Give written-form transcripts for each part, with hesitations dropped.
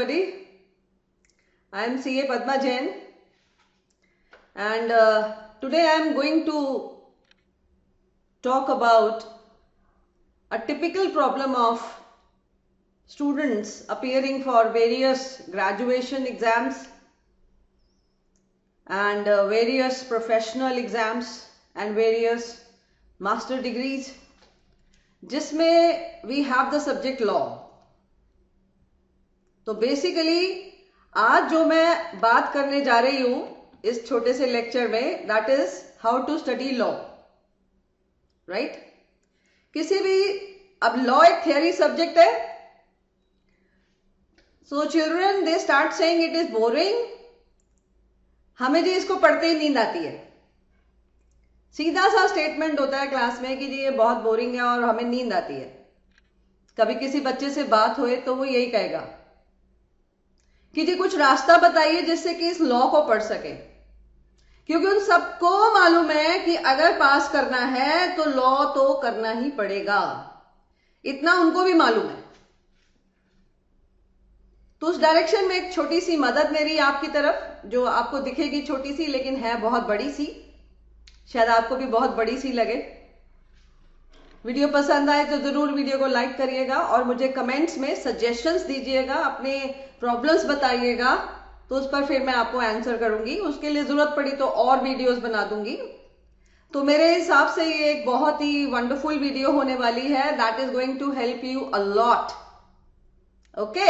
everybody. I am CA Padma Jain, and today I am going to talk about a typical problem of students appearing for various graduation exams and various professional exams and various master degrees, जिसमें we have the subject law. तो basically आज जो मैं बात करने जा रही हूं इस छोटे से लेक्चर में, that is how to study law. Right? किसी भी, अब लॉ एक थियरी सब्जेक्ट है. So children they start saying it is boring. हमें जी इसको पढ़ते ही नींद आती है. सीधा सा स्टेटमेंट होता है क्लास में कि जी ये बहुत बोरिंग है और हमें नींद आती है. कभी किसी बच्चे से बात होए तो वो यही कहेगा कि जी कुछ रास्ता बताइए जिससे कि इस लॉ को पढ़ सके, क्योंकि उन सबको मालूम है कि अगर पास करना है तो लॉ तो करना ही पड़ेगा. इतना उनको भी मालूम है. तो उस डायरेक्शन में एक छोटी सी मदद मेरी आपकी तरफ, जो आपको दिखेगी छोटी सी लेकिन है बहुत बड़ी सी. शायद आपको भी बहुत बड़ी सी लगे. वीडियो पसंद आए तो जरूर वीडियो को लाइक करिएगा और मुझे कमेंट्स में सजेशंस दीजिएगा, अपने प्रॉब्लम्स बताइएगा, तो उस पर फिर मैं आपको आंसर करूंगी. उसके लिए जरूरत पड़ी तो और वीडियोस बना दूंगी. तो मेरे हिसाब से ये एक बहुत ही वंडरफुल वीडियो होने वाली है. That is going to help you a lot. Okay?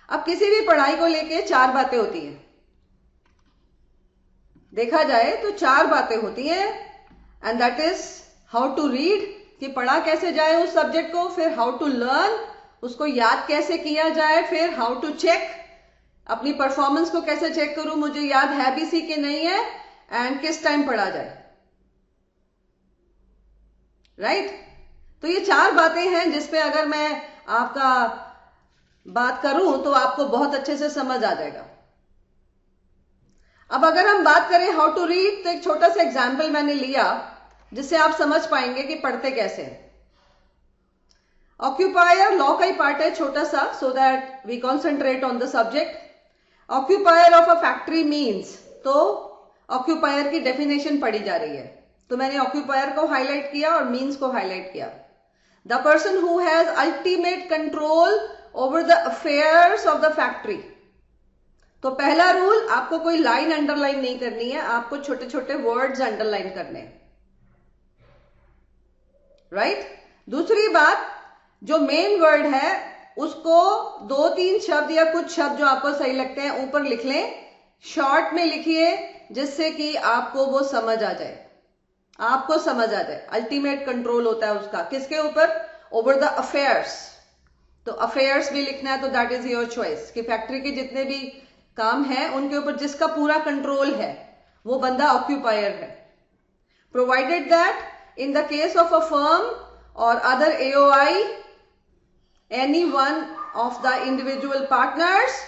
अब किसी भी पढ़ाई को लेके चार बातें होती हैं. देखा जाए तो चार बातें होती हैं, and that is how to read, कि पढ़ा कैसे जाए उस सब्जेक्ट को. फिर हाउ टू लर्न, उसको याद कैसे किया जाए. फिर हाउ टू चेक, अपनी परफॉर्मेंस को कैसे चेक करूं, मुझे याद है भी सी कि नहीं है, एंड किस टाइम पढ़ा जाए. राइट? तो ये चार बातें हैं जिसपे अगर मैं आपका बात करूं तो आपको बहुत अच्छे से समझ आ जाएगा. अब अगर हम बात करें हाउ टू रीड, तो एक छोटा सा एग्जाम्पल मैंने लिया जिससे आप समझ पाएंगे कि पढ़ते कैसे हैं. ऑक्यूपायर लॉ का ही पार्ट है छोटा सा, so that we concentrate on the subject. Occupier of a factory means, तो ऑक्यूपायर की डेफिनेशन पढ़ी जा रही है. तो मैंने ऑक्यूपायर को हाईलाइट किया और मीन्स को हाईलाइट किया. The person who has ultimate control over the affairs of the factory. तो पहला रूल, आपको कोई लाइन अंडरलाइन नहीं करनी है, आपको छोटे छोटे वर्ड्स अंडरलाइन करने हैं. राइट? दूसरी बात, जो मेन वर्ड है उसको दो तीन शब्द या कुछ शब्द जो आपको सही लगते हैं ऊपर लिख लें. शॉर्ट में लिखिए जिससे कि आपको वो समझ आ जाए, आपको समझ आ जाए. अल्टीमेट कंट्रोल होता है उसका किसके ऊपर? Over the affairs. तो अफेयर्स भी लिखना है तो दैट इज योर चॉइस, कि फैक्ट्री के जितने भी काम है उनके ऊपर जिसका पूरा कंट्रोल है वो बंदा ऑक्यूपायर है. Provided that in the case of a firm or other AOI, any one of the individual partners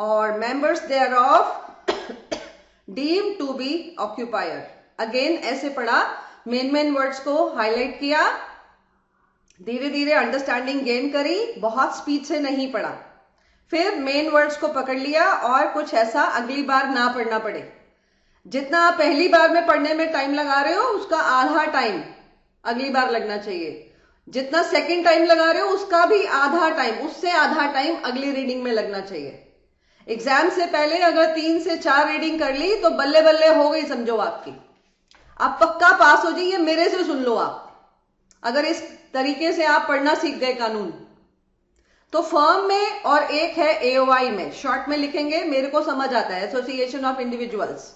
or members thereof deemed to be occupier. Again ऐसे पढ़ा, मेन वर्ड्स को हाईलाइट किया, धीरे धीरे अंडरस्टैंडिंग गेन करी, बहुत speed से नहीं पढ़ा. फिर मेन वर्ड्स को पकड़ लिया और कुछ ऐसा अगली बार ना पढ़ना पड़े. जितना आप पहली बार में पढ़ने में टाइम लगा रहे हो उसका आधा टाइम अगली बार लगना चाहिए. जितना सेकंड टाइम लगा रहे हो उसका भी आधा टाइम, उससे आधा टाइम अगली रीडिंग में लगना चाहिए. एग्जाम से पहले अगर 3 से 4 रीडिंग कर ली तो बल्ले बल्ले हो गई समझो आपकी. आप पक्का पास हो जाइए, मेरे से सुन लो आप. अगर इस तरीके से आप पढ़ना सीख गए कानून, तो फर्म में और एक है एओआई में, शॉर्ट में लिखेंगे, मेरे को समझ आता है, एसोसिएशन ऑफ इंडिविजुअल्स.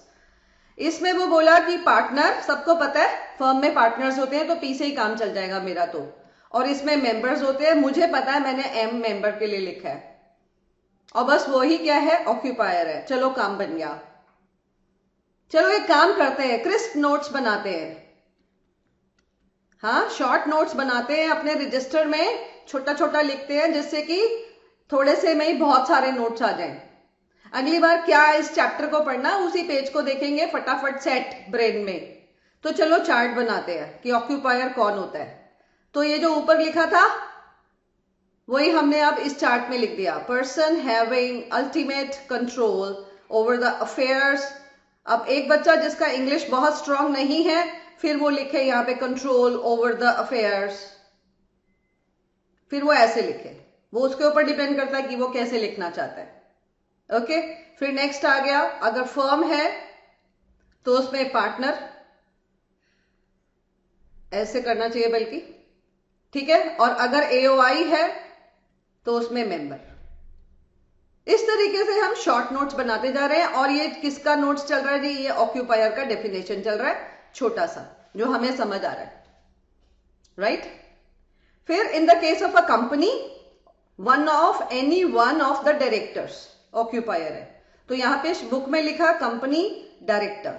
इसमें वो बोला कि पार्टनर, सबको पता है फर्म में पार्टनर्स होते हैं तो पी से ही काम चल जाएगा मेरा तो. और इसमें मेंबर्स होते हैं, मुझे पता है, मैंने एम मेंबर के लिए लिखा है. और बस वही क्या है? ऑक्यूपायर है. चलो काम बन गया. चलो एक काम करते हैं, क्रिस्प नोट्स बनाते हैं. हाँ, शॉर्ट नोट्स बनाते हैं, अपने रजिस्टर में छोटा छोटा लिखते हैं जिससे कि थोड़े से में ही बहुत सारे नोट्स आ जाएं. अगली बार क्या इस चैप्टर को पढ़ना, उसी पेज को देखेंगे फटाफट सेट ब्रेन में. तो चलो चार्ट बनाते हैं कि ऑक्यूपायर कौन होता है. तो ये जो ऊपर लिखा था वही हमने अब इस चार्ट में लिख दिया, person having ultimate control over the affairs. अब एक बच्चा जिसका इंग्लिश बहुत स्ट्रांग नहीं है, फिर वो लिखे यहाँ पे कंट्रोल ओवर द अफेयर्स, फिर वो ऐसे लिखे, वो उसके ऊपर डिपेंड करता है कि वो कैसे लिखना चाहता है। ओके, फिर नेक्स्ट आ गया, अगर फर्म है तो उसमें पार्टनर ऐसे करना चाहिए बल्कि, ठीक है, और अगर एओआई है तो उसमें मेंबर। इस तरीके से हम शॉर्ट नोट्स बनाते जा रहे हैं। और ये किसका नोट्स चल रहा है जी? ये ऑक्यूपायर का डेफिनेशन चल रहा है, छोटा सा, जो हमें समझ आ रहा है, राइट। फिर इन the case of a company, any one of the directors occupier है, तो यहां पे बुक में लिखा कंपनी डायरेक्टर।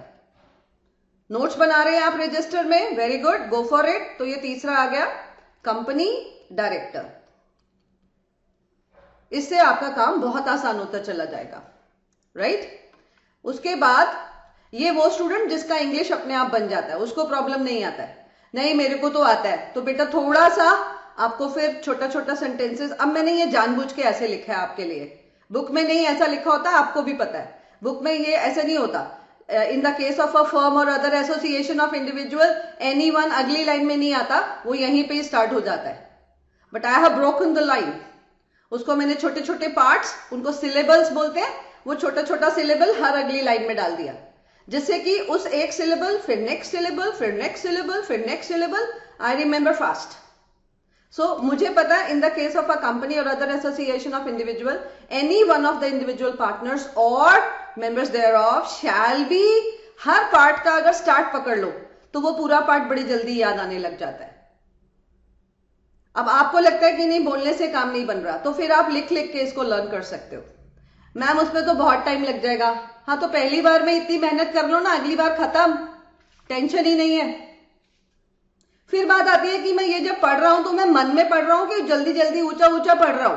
नोट्स बना रहे हैं आप रजिस्टर में, very good, go for it. तो ये तीसरा आ गया, कंपनी डायरेक्टर। इससे आपका काम बहुत आसान होता चला जाएगा, राइट। उसके बाद ये वो स्टूडेंट जिसका इंग्लिश अपने आप बन जाता है, उसको प्रॉब्लम नहीं आता है, नहीं मेरे को तो आता है, तो बेटा थोड़ा सा आपको फिर छोटा छोटा सेंटेंसेस, अब मैंने ये जानबूझ के ऐसे लिखा है आपके लिए, बुक में नहीं ऐसा लिखा होता, आपको भी पता है, बुक में ये ऐसे नहीं होता। In the case of a firm or other association of individual, any one अगली लाइन में नहीं आता, वो यहीं पे ही स्टार्ट हो जाता है। But I have broken the line, उसको मैंने छोटे छोटे पार्ट्स, उनको सिलेबल्स बोलते हैं, वो छोटा छोटा सिलेबल हर अगली लाइन में डाल दिया, जिससे कि उस एक सिलेबल, फिर नेक्स्ट सिलेबल, फिर नेक्स्ट सिलेबल, फिर next syllable, I remember fast. So मुझे पता है, in the case of a company or other association of individual, any one of the individual partners or members thereof shall be, हर part का अगर start पकड़ लो तो वो पूरा पार्ट बड़ी जल्दी याद आने लग जाता है। अब आपको लगता है कि नहीं, बोलने से काम नहीं बन रहा, तो फिर आप लिख लिख के इसको लर्न कर सकते हो। मैम उसमें तो बहुत टाइम लग जाएगा, हाँ तो पहली बार में इतनी मेहनत कर लो ना, अगली बार खत्म, टेंशन ही नहीं है। फिर बात आती है कि मैं ये जब पढ़ रहा हूं तो मैं मन में पढ़ रहा हूं कि जल्दी जल्दी ऊंचा ऊंचा पढ़ रहा हूं।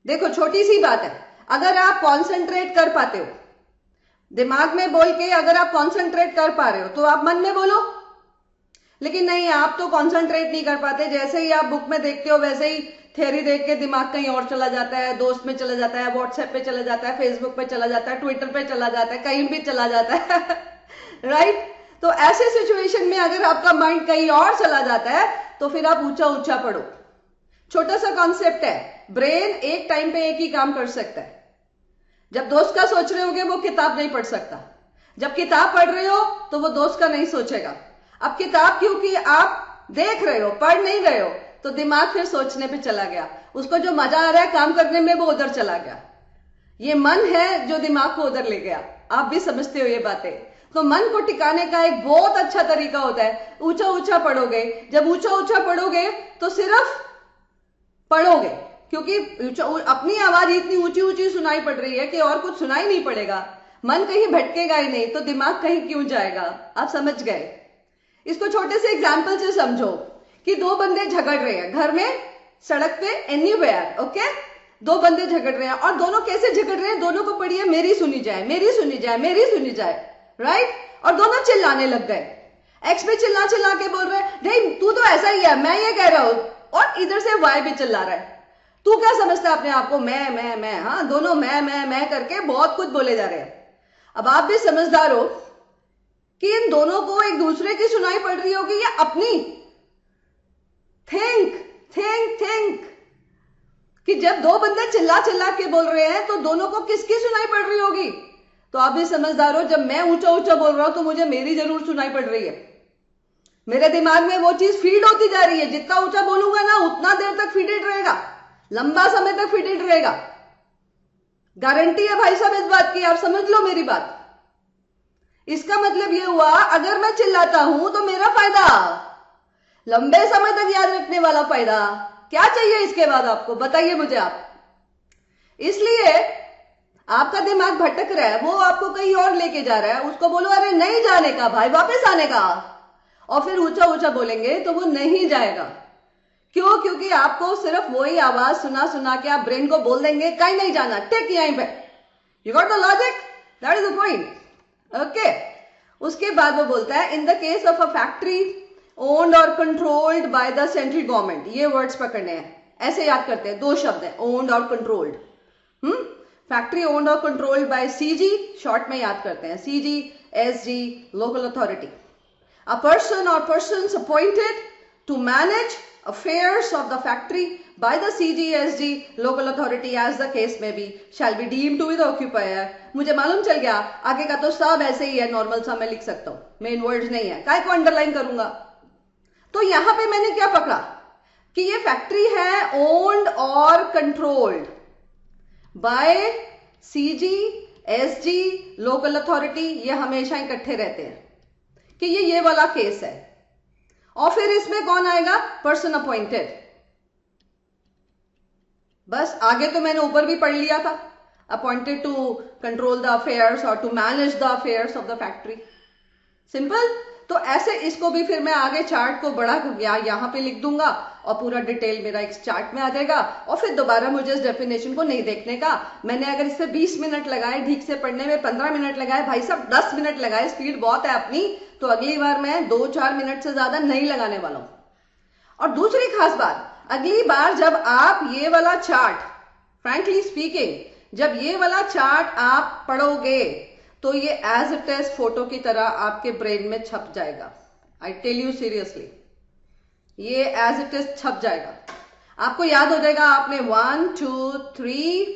देखो छोटी सी बात है, अगर आप कॉन्सेंट्रेट कर पाते हो, दिमाग में बोल के अगर आप कॉन्सेंट्रेट कर पा रहे हो तो आप मन में बोलो, लेकिन नहीं, आप तो कॉन्सेंट्रेट नहीं कर पाते, जैसे ही आप बुक में देखते हो वैसे ही थ्योरी देख के दिमाग कहीं और चला जाता है, दोस्त में चला जाता है, व्हाट्सएप पे चला जाता है, फेसबुक पे चला जाता है, ट्विटर पे चला जाता है, कहीं भी चला जाता है राइट। तो ऐसे सिचुएशन में अगर आपका माइंड कहीं और चला जाता है तो फिर आप ऊंचा ऊंचा पढ़ो। छोटा सा कॉन्सेप्ट है, ब्रेन एक टाइम पे एक ही काम कर सकता है। जब दोस्त का सोच रहे होगे वो किताब नहीं पढ़ सकता, जब किताब पढ़ रहे हो तो वो दोस्त का नहीं सोचेगा। अब किताब क्योंकि आप देख रहे हो, पढ़ नहीं रहे हो, तो दिमाग फिर सोचने पे चला गया, उसको जो मजा आ रहा है काम करने में वो उधर चला गया। ये मन है जो दिमाग को उधर ले गया, आप भी समझते हो ये बातें। तो मन को टिकाने का एक बहुत अच्छा तरीका होता है, ऊंचा ऊंचा पढ़ोगे। जब ऊंचा ऊंचा पढ़ोगे तो सिर्फ पढ़ोगे, क्योंकि अपनी आवाज इतनी ऊंची ऊंची सुनाई पड़ रही है कि और कुछ सुनाई नहीं पड़ेगा, मन कहीं भटकेगा ही नहीं, तो दिमाग कहीं क्यों जाएगा। आप समझ गए। इसको छोटे से एग्जाम्पल से समझो कि दो बंदे झगड़ रहे हैं घर में, सड़क पे, एनीवेयर, ओके। दो बंदे झगड़ रहे हैं और दोनों कैसे झगड़ रहे हैं, दोनों को पढ़िए, मेरी सुनी जाए, मेरी सुनी जाए, मेरी सुनी जाए, राइट। और दोनों चिल्लाने लग गए, एक्स पे चिल्ला चिल्ला के बोल रहे हैं, नहीं तू तो ऐसा ही है, मैं ये कह रहा हूं, और इधर से वाई भी चिल्ला रहा है, तू क्या समझता है अपने आप को, मैं, हाँ दोनों मैं करके बहुत कुछ बोले जा रहे हैं। अब आप भी समझदार हो कि इन दोनों को एक दूसरे की सुनाई पड़ रही होगी या अपनी। थिंक कि जब दो बंदे चिल्ला चिल्ला के बोल रहे हैं तो दोनों को किसकी सुनाई पड़ रही होगी। तो आप भी समझदार हो, जब मैं ऊंचा ऊंचा बोल रहा हूं तो मुझे मेरी जरूर सुनाई पड़ रही है, मेरे दिमाग में वो चीज फीड होती जा रही है। जितना ऊंचा बोलूंगा ना उतना देर तक फीडेड रहेगा, लंबा समय तक फीडेड रहेगा, गारंटी है भाई साहब इस बात की, आप समझ लो मेरी बात। इसका मतलब ये हुआ, अगर मैं चिल्लाता हूं तो मेरा फायदा, लंबे समय तक याद रखने वाला फायदा। क्या चाहिए इसके बाद आपको, बताइए मुझे आप। इसलिए आपका दिमाग भटक रहा है, वो आपको कहीं और लेके जा रहा है, उसको बोलो अरे नहीं जाने का भाई, वापस आने का, और फिर ऊंचा ऊंचा बोलेंगे तो वो नहीं जाएगा। क्यों? क्योंकि आपको सिर्फ वही आवाज सुना सुना के आप ब्रेन को बोल देंगे कहीं नहीं जाना, टिक यहीं पे। You got the logic, that is the point, okay. उसके बाद वो बोलता है, in the case of a factory owned or controlled by the central government, ये वर्ड्स पकड़ने हैं, ऐसे याद करते हैं, दो शब्द है, owned or controlled. Factory owned or controlled by CG, short में याद करते हैं, CG SG local authority. A person or persons appointed to manage affairs of the factory by the CGSG local authority as the case may be shall be deemed to be the occupier। मुझे मालूम चल गया, आगे का तो सब ऐसे ही है, नॉर्मल सा मैं लिख सकता हूं, मेन वर्ड्स नहीं है, काय को अंडरलाइन करूंगा। तो यहां पे मैंने क्या पकड़ा कि ये फैक्ट्री है owned or controlled by CG SG local authority, ये हमेशा इकट्ठे रहते हैं कि ये वाला केस है। और फिर इसमें कौन आएगा, पर्सन अपॉइंटेड। बस आगे तो मैंने ऊपर भी पढ़ लिया था, appointed to control the affairs or to manage the affairs of the factory, simple. तो ऐसे इसको भी फिर मैं आगे चार्ट को बड़ा यहां पे लिख दूंगा और पूरा डिटेल मेरा एक चार्ट में आ जाएगा। और फिर दोबारा मुझे इस डेफिनेशन को नहीं देखने का, मैंने अगर इससे 20 मिनट लगाए ठीक से पढ़ने में, 15 मिनट लगाए, भाई साहब 10 मिनट लगाए, स्पीड बहुत है अपनी, तो अगली बार मैं 2-4 मिनट से ज्यादा नहीं लगाने वाला हूं। और दूसरी खास बात, अगली बार जब आप ये वाला चार्ट, फ्रैंकली स्पीकिंग, जब ये वाला चार्ट आप पढ़ोगे तो ये एज इट इज फोटो की तरह आपके ब्रेन में छप जाएगा। आई टेल यू सीरियसली, ये एज इट इज छप जाएगा, आपको याद हो जाएगा। आपने 1 2 3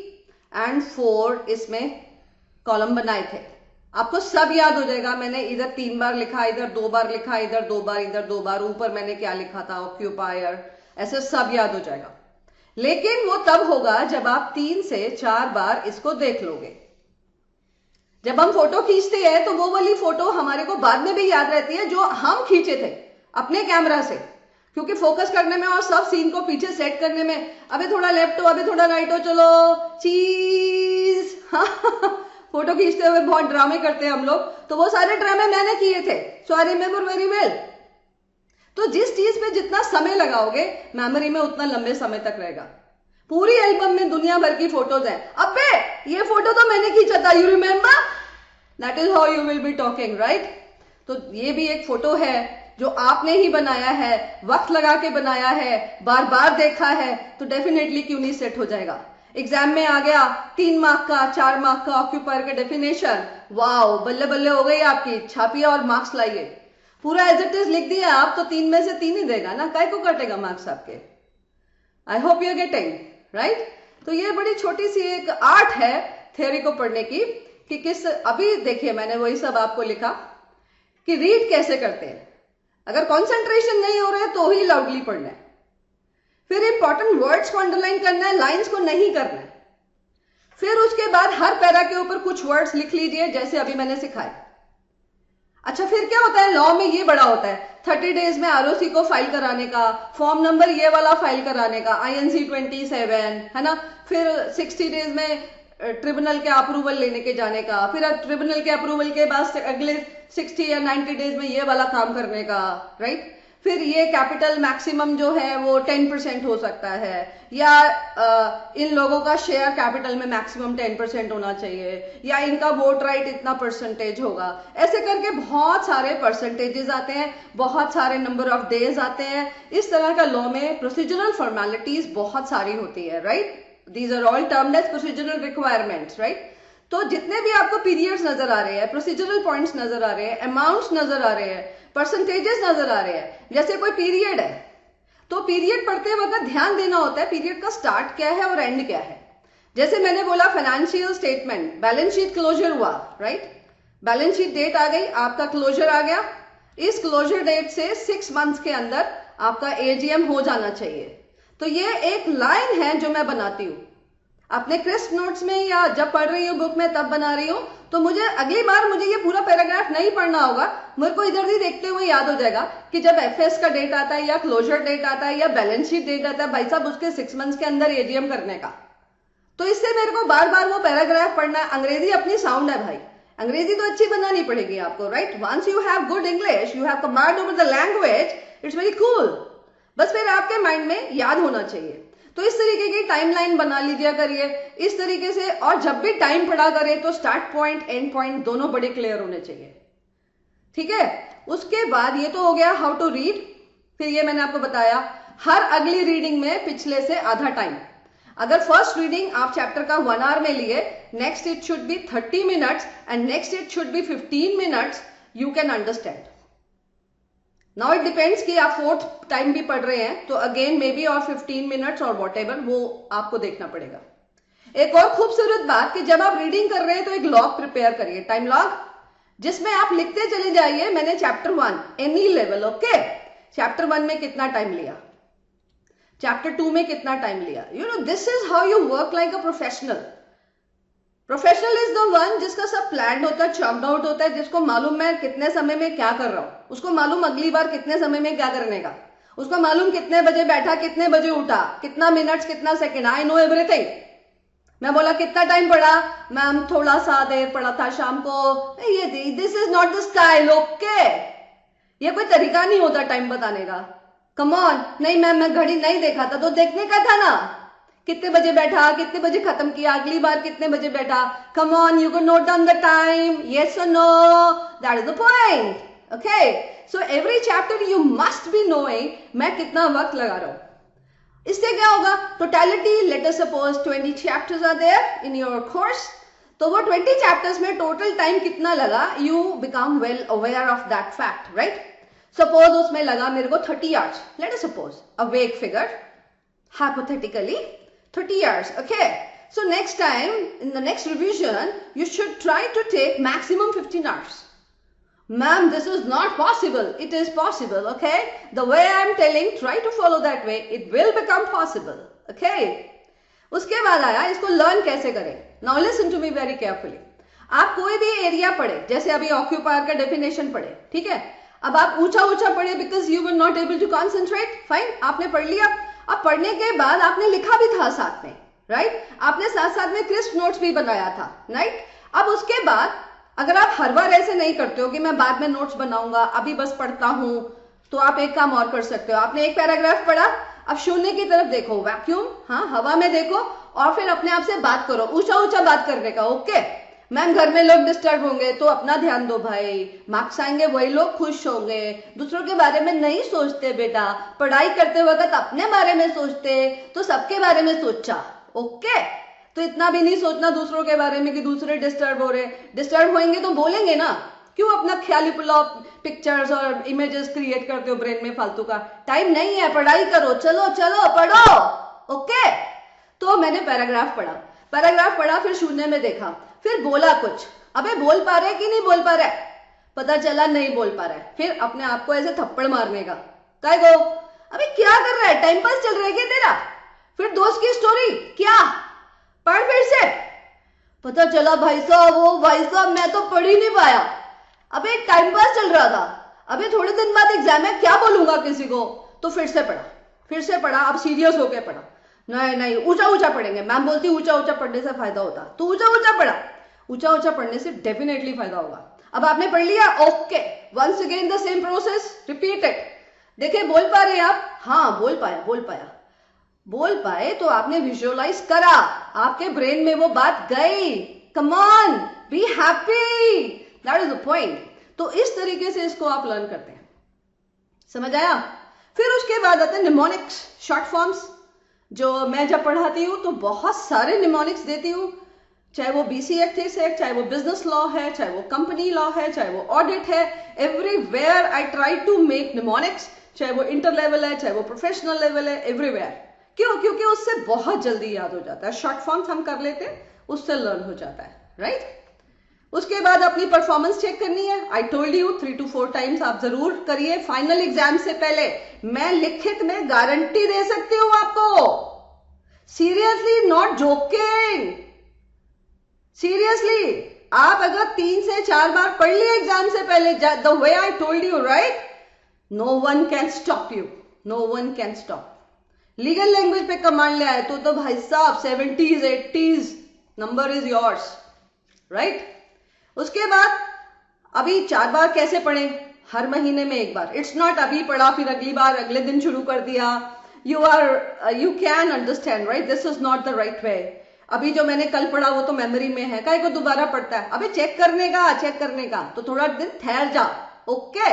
एंड 4 इसमें कॉलम बनाए थे, आपको सब याद हो जाएगा। मैंने इधर 3 बार लिखा, इधर 2 बार लिखा, इधर 2 बार, इधर 2 बार, ऊपर मैंने क्या लिखा था, ऑक्यूपायर, ऐसे सब याद हो जाएगा। लेकिन वो तब होगा जब आप 3 से 4 बार इसको देख लोगे। जब हम फोटो खींचते हैं तो वो वाली फोटो हमारे को बाद में भी याद रहती है जो हम खींचे थे अपने कैमरा से, क्योंकि फोकस करने में और सब सीन को पीछे सेट करने में, अबे थोड़ा लेफ्ट हो, अबे थोड़ा राइट हो, चलो चीज फोटो खींचते हुए बहुत ड्रामे करते हैं हम लोग, तो वो सारे ड्रामे मैंने किए थे, सो आई रिमेंबर वेरी वेल। तो जिस चीज पे जितना समय लगाओगे मेमोरी में उतना लंबे समय तक रहेगा। पूरी एल्बम में दुनिया भर की फोटोज हैं, अबे ये फोटो तो मैंने खींचा था, you remember, that is how you will be talking, right. तो ये भी एक फोटो है जो आपने ही बनाया है, वक्त लगा के बनाया है, बार बार देखा है, तो डेफिनेटली क्यों नहीं सेट हो जाएगा। एग्जाम में आ गया 3 मार्क का, 4 मार्क का ऑक्यूपायर का डेफिनेशन, वाओ बल्ले बल्ले हो गई आपकी, छापिए और मार्क्स लाइए। पूरा एज इट इज लिख दिया आप तो 3 में से 3 ही देगा ना, काय को कटेगा मार्क्स आपके। I hope you are getting right. तो ये बड़ी छोटी सी एक आर्ट है थ्योरी को पढ़ने की, कि किस, अभी देखिए मैंने वही सब आपको लिखा कि रीड कैसे करते हैं। अगर कॉन्सेंट्रेशन नहीं हो रहा है तो ही लाउडली पढ़ना है, फिर इंपॉर्टेंट वर्ड्स को अंडरलाइन करना है, लाइंस को नहीं करना है। फिर उसके बाद हर पैरा के ऊपर कुछ वर्ड्स लिख लीजिए जैसे अभी मैंने सिखाए। अच्छा फिर क्या होता है, लॉ में ये बड़ा होता है, 30 डेज में आरओसी को फाइल कराने का, फॉर्म नंबर ये वाला फाइल कराने का, INC 27 है ना, फिर 60 डेज में ट्रिब्यूनल के अप्रूवल लेने के जाने का, फिर ट्रिब्यूनल के अप्रूवल के बाद अगले 60 या 90 डेज में ये वाला काम करने का, राइट। फिर ये कैपिटल मैक्सिमम जो है वो 10% हो सकता है, या इन लोगों का शेयर कैपिटल में मैक्सिमम 10% होना चाहिए, या इनका वोट राइट इतना परसेंटेज होगा। ऐसे करके बहुत सारे परसेंटेजेस आते हैं, बहुत सारे नंबर ऑफ डेज आते हैं। इस तरह का लॉ में प्रोसीजरल फॉर्मेलिटीज बहुत सारी होती है, right. These are all termed as procedural requirements, right. तो जितने भी आपको पीरियड्स नजर आ रहे हैं, प्रोसीजरल पॉइंट्स नजर आ रहे हैं, अमाउंट्स नजर आ रहे हैं, परसेंटेजेस नजर आ रहे हैं, जैसे कोई पीरियड है तो पीरियड पढ़ते वक्त ध्यान देना होता है पीरियड का स्टार्ट क्या है और एंड क्या है। जैसे मैंने बोला financial statement, balance sheet closure हुआ, राइट। बैलेंस शीट डेट आ गई, आपका क्लोजर आ गया, इस क्लोजर डेट से 6 मंथ्स के अंदर आपका AGM हो जाना चाहिए। तो ये एक लाइन है जो मैं बनाती हूँ अपने क्रिस्प नोट्स में, या जब पढ़ रही हूँ बुक में तब बना रही हूँ। तो मुझे अगली बार मुझे ये पूरा पैराग्राफ नहीं पढ़ना होगा, मेरे को इधर ही देखते हुए याद हो जाएगा कि जब FS का डेट आता है या क्लोजर डेट आता है या बैलेंस शीट डेट आता है, भाई साहब उसके 6 मंथ्स के अंदर AGM करने का। तो इससे मेरे को बार बार वो पैराग्राफ पढ़ना है। अंग्रेजी अपनी साउंड है भाई, अंग्रेजी तो अच्छी बनानी पड़ेगी आपको, right. Once you have good English, you have command over the language, it's very cool. बस फिर आपके माइंड में याद होना चाहिए। तो इस तरीके की टाइमलाइन बना लीजिए करिए इस तरीके से, और जब भी टाइम पढ़ा करें तो स्टार्ट पॉइंट एंड पॉइंट दोनों बड़े क्लियर होने चाहिए, ठीक है। उसके बाद ये तो हो गया हाउ टू रीड, फिर ये मैंने आपको बताया। हर अगली रीडिंग में पिछले से आधा टाइम। अगर फर्स्ट रीडिंग आप चैप्टर का 1 आवर में लिए, next it should be 30 minutes and next it should be 15 minutes, you can understand. Now it depends कि आप फोर्थ टाइम भी पढ़ रहे हैं तो अगेन मे बी और 15 मिनट्स और वॉट एवर, वो आपको देखना पड़ेगा। एक और खूबसूरत बात कि जब आप रीडिंग कर रहे हैं तो एक लॉग प्रिपेयर करिए, टाइम लॉग, जिसमें आप लिखते चले जाइए मैंने chapter 1 any level, okay, chapter 1 में कितना टाइम लिया, चैप्टर 2 में कितना टाइम लिया। You know this is how you work like a professional. Professional is the one जिसका सब प्लान होता है, चॉप्ड आउट होता है, जिसको मालूम मैं कितने समय में क्या कर रहा हूं, उसको मालूम अगली बार कितने समय में क्या करने का, उसको मालूम कितने बजे बैठा, कितने बजे उठा, कितना मिनट्स, कितना सेकेंड, आई नो एवरीथिंग। मैं बोला कितना टाइम पढ़ा, मैम थोड़ा सा देर पढ़ा था शाम को, ये this is not the style, okay. ये कोई तरीका नहीं होता टाइम बताने का। कम ऑन, नहीं मैम मैं घड़ी नहीं देखा था, तो देखने का था ना, कितने बजे बैठा, कितने बजे खत्म किया, अगली बार कितने बजे बैठा, come on, you can note down the time, yes or no, that is the point, okay. So every chapter you must be knowing मैं कितना वक्त लगा रहा हूं। इससे क्या होगा, totality, let us suppose 20 chapters are there in your course, तो वो 20 चैप्टर्स में टोटल टाइम कितना लगा, you become well aware of that fact, right. Suppose उसमें लगा मेरे को 30 आवर्स, लेट अस सपोज अ वेग figure, hypothetically 30 hours, okay. So next time in the next revision you should try to take maximum 15 hours. Ma'am, this is not possible. It is possible, okay. The way I am telling, try to follow that way, it will become possible, okay. उसके बाद आया इसको learn कैसे करें। Now listen to me very carefully. आप कोई भी area पढ़े, जैसे अभी ऑक्यूपायर का डेफिनेशन पढ़े, ठीक है, अब आप ऊंचा ऊंचा पढ़े because you were not able to concentrate, fine, आपने पढ़ लिया। अब पढ़ने के बाद आपने लिखा भी था साथ में, राइट, आपने साथ साथ में क्रिस्प नोट्स भी बनाया था, राइट। अब उसके बाद अगर आप हर बार ऐसे नहीं करते हो कि मैं बाद में नोट्स बनाऊंगा, अभी बस पढ़ता हूं, तो आप एक काम और कर सकते हो। आपने एक पैराग्राफ पढ़ा, अब शून्य की तरफ देखो, वैक्यूम, हाँ, हवा में देखो, और फिर अपने आप से बात करो, ऊंचा ऊंचा बात करने का, ओके। मैम घर में लोग डिस्टर्ब होंगे तो अपना ध्यान दो भाई, मार्क्स आएंगे वही लोग खुश होंगे, दूसरों के बारे में नहीं सोचते बेटा, पढ़ाई करते वक्त अपने बारे में सोचते तो सबके बारे में सोचा, ओके। तो इतना भी नहीं सोचना दूसरों के बारे में कि दूसरे डिस्टर्ब हो रहे, डिस्टर्ब होंगे तो बोलेंगे ना, क्यों अपना ख्याली पुलाव पिक्चर्स और इमेजेस क्रिएट करते हो ब्रेन में फालतू का, टाइम नहीं है, पढ़ाई करो, चलो चलो पढ़ो, ओके। तो मैंने पैराग्राफ पढ़ा, फिर शून्य में देखा, फिर बोला कुछ, अबे बोल पा रहे कि नहीं बोल पा रहा है, पता चला नहीं बोल पा रहा है, फिर अपने आप को ऐसे थप्पड़ मारने का, काय गो अबे क्या कर रहा है, टाइम पास चल रहा है क्या तेरा, फिर दोस्त की स्टोरी, क्या पढ़ फिर से, पता चला भाई साहब मैं तो पढ़ ही नहीं पाया, अबे टाइम पास चल रहा था, अबे थोड़े दिन बाद एग्जाम है, क्या बोलूंगा किसी को, तो फिर से पढ़ा, अब सीरियस होके पढ़ा, नहीं ऊंचा ऊंचा पढ़ेंगे, मैम बोलती ऊंचा ऊंचा पढ़ने से फायदा होता, तो ऊंचा ऊंचा पढ़ा, ऊंचा ऊंचा पढ़ने से डेफिनेटली फायदा होगा। अब आपने पढ़ लिया, okay, once again the same process, repeat it. देखिए बोल पा रहे हैं आप, हाँ बोल पाए तो आपने विजुअलाइज करा, आपके ब्रेन में वो बात गई, come on, be happy, that is the point. तो इस तरीके से इसको आप लर्न करते हैं, समझ आया। फिर उसके बाद आते हैं निमोनिक्स, शॉर्ट फॉर्म्स, जो मैं जब पढ़ाती हूं तो बहुत सारे निमोनिक्स देती हूं, चाहे वो BC एथिक्स है, चाहे वो बिजनेस लॉ है, चाहे वो कंपनी लॉ है, चाहे वो ऑडिट है, everywhere I try to make mnemonics, चाहे वो इंटर लेवल है, चाहे वो प्रोफेशनल लेवल है, एवरीवेयर। क्यों? क्योंकि उससे बहुत जल्दी याद हो जाता है, शॉर्ट फॉर्म्स हम कर लेते हैं, उससे लर्न हो जाता है, राइट। उसके बाद अपनी परफॉर्मेंस चेक करनी है, आई टोल्ड यू 3 to 4 टाइम्स आप जरूर करिए फाइनल एग्जाम से पहले, मैं लिखित में गारंटी दे सकती हूं आपको, सीरियसली, नॉट जोकिंग, सीरियसली। आप अगर 3 से 4 बार पढ़ लिए एग्जाम से पहले, the way I told you, right, no one can stop you, no one can stop. Legal language पे कमांड ले आए तो भाई साहब 70s 80s number is yours, right. उसके बाद अभी 4 बार कैसे पढ़ें, हर महीने में 1 बार, इट्स नॉट अभी पढ़ा फिर अगली बार अगले दिन शुरू कर दिया, you can understand, right, this is not the right way. अभी जो मैंने कल पढ़ा वो तो मेमोरी में है, काहे को दोबारा पढ़ता है, अबे चेक करने का, तो थोड़ा दिन ठहर जा, ओके।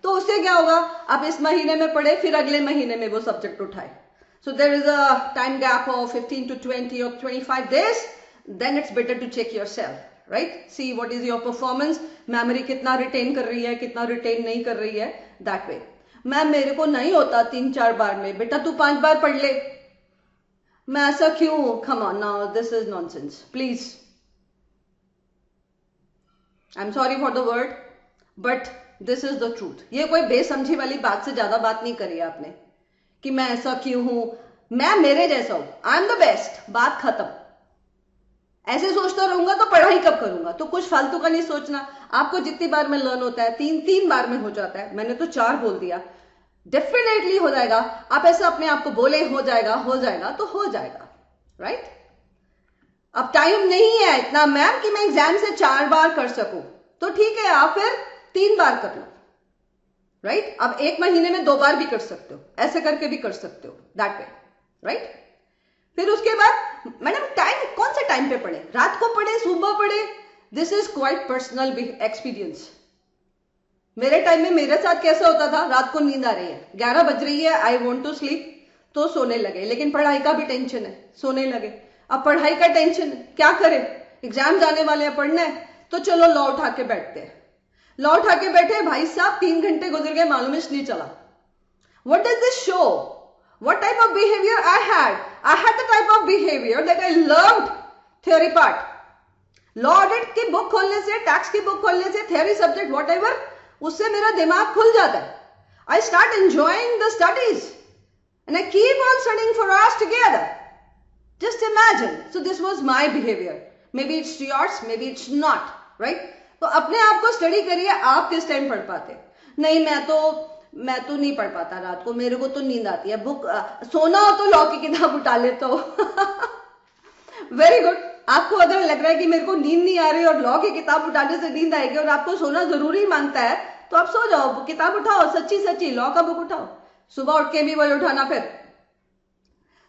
तो उससे क्या होगा, आप इस महीने में पढ़े, फिर अगले महीने में वो सब्जेक्ट उठाए. So there is a time gap of 15 to 20 or 25 days. Then it's better to check yourself, right? See what is your performance. Memory कितना retain कर रही है, कितना retain नहीं कर रही है. That way. मैम मेरे को नहीं होता 3-4 बार में. बेटा तू 5 बार पढ़ ले. मैं ऐसा क्यों? Come on now, this is nonsense. Please. I'm sorry for the word, but this is the truth. ये कोई बेसमझी वाली बात से ज्यादा बात नहीं करी आपने कि मैं ऐसा क्यों हूं, मैं मेरे जैसा हूं, आई एम द बेस्ट, बात खत्म. ऐसे सोचता रहूंगा तो पढ़ाई कब करूंगा. तो कुछ फालतू का नहीं सोचना. आपको जितनी बार में लर्न होता है, 3 बार में हो जाता है. मैंने तो 4 बोल दिया. डेफिनेटली हो जाएगा. आप ऐसा अपने आप को बोले हो जाएगा तो हो जाएगा, राइट? अब टाइम नहीं है इतना मैम कि मैं एग्जाम से 4 बार कर सकूं, तो ठीक है आप फिर 3 बार कर लो, राइट? अब 1 महीने में 2 बार भी कर सकते हो, ऐसे करके भी कर सकते हो, दैट वे, राइट? फिर उसके बाद मैडम टाइम कौन से टाइम पे पढ़े, रात को पढ़े, सुबह पढ़े? This is quite personal experience. मेरे टाइम में मेरे साथ कैसा होता था, रात को नींद आ रही है, 11 बज रही है, आई वॉन्ट टू स्लीप, तो सोने लगे. लेकिन पढ़ाई का भी टेंशन है, सोने लगे. अब पढ़ाई का टेंशन है, क्या करें, एग्जाम जाने वाले हैं, पढ़ना है, तो चलो लॉ उठा के बैठते हैं. लॉ उठा के बैठे, भाई साहब 3 घंटे गुजर गए, मालूम ही नहीं चला. What does this show? What type of behavior I had? I had the type of behavior that I loved theory part. Law audit की बुक खोलने से, टैक्स की बुक खोलने से, theory subject whatever, उससे मेरा दिमाग खुल जाता है. I start enjoying the studies and I keep on studying for hours together. Just imagine. So this was my behavior. Maybe it's yours, maybe it's not, right? तो अपने आप को स्टडी करिए. आप किस टाइम पढ़ पाते? नहीं मैं तो नहीं पढ़ पाता रात को, मेरे को तो नींद आती है. बुक सोना हो तो लॉ की किताब उठा लेता हो. Very good. आपको अगर लग रहा है कि मेरे को नींद नहीं आ रही और लॉ की किताब उठाने से नींद आएगी और आपको सोना जरूरी मांगता है, तो आप सो जाओ, किताब उठाओ, सच्ची लॉ का बुक उठाओ. सुबह उठ के भी वही उठाना. फिर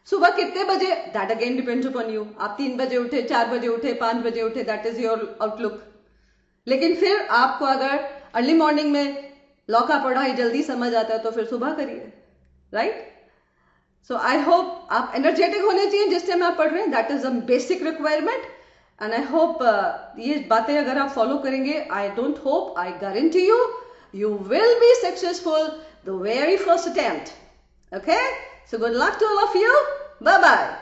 सुबह कितने बजे, that again depends upon you. आप 3 बजे उठे, 4 बजे उठे, 5 बजे उठे, दैट इज योर आउटलुक. लेकिन फिर आपको अगर अर्ली मॉर्निंग में लॉ का पढ़ाई जल्दी समझ आता है तो फिर सुबह करिए, राइट? सो आई होप आप एनर्जेटिक होने चाहिए जिस टाइम आप पढ़ रहे हैं. That is a basic requirement and I hope ये बातें अगर आप फॉलो करेंगे, I don't hope, I guarantee you will be successful the very first attempt. Okay? So good luck to all of you. Bye-bye.